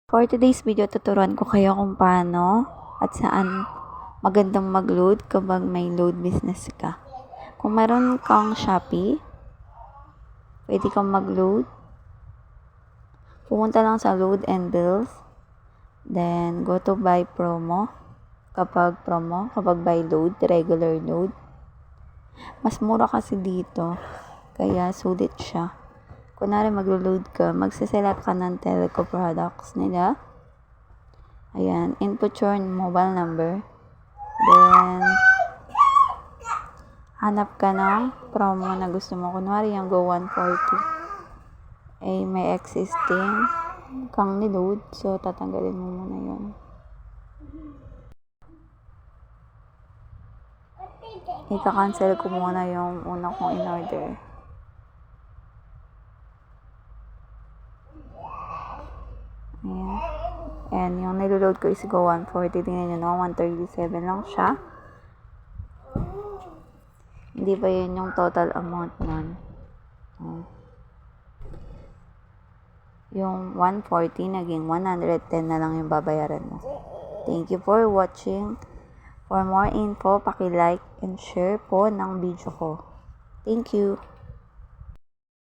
For today's video, tuturuan ko kayo kung paano at saan magandang mag-load kapag may load business ka. Kung meron kang Shopee, pwede kang mag-load. Pumunta lang sa load and bills. Then, go to buy promo. Kapag buy load, regular load. Mas mura kasi dito. Kaya, sulit siya. Kunwari maglo-load ka, magsiselect ka ng telco products nila. Ayan, input your mobile number. Then, hanap ka ng promo na gusto mo. Kunwari yung Go 140. Eh, may existing kang niload. So, tatanggalin mo muna yun. Ika-cancel ko muna yung una kong in-order. Ayan. And yung niloload ko is Go 140. Tingnan nyo no, 137 lang siya. Hindi pa yun yung total amount nun. Yung 140 naging 110 na lang yung babayaran mo. Thank you for watching. For more info, paki-like and share po ng video ko. Thank you.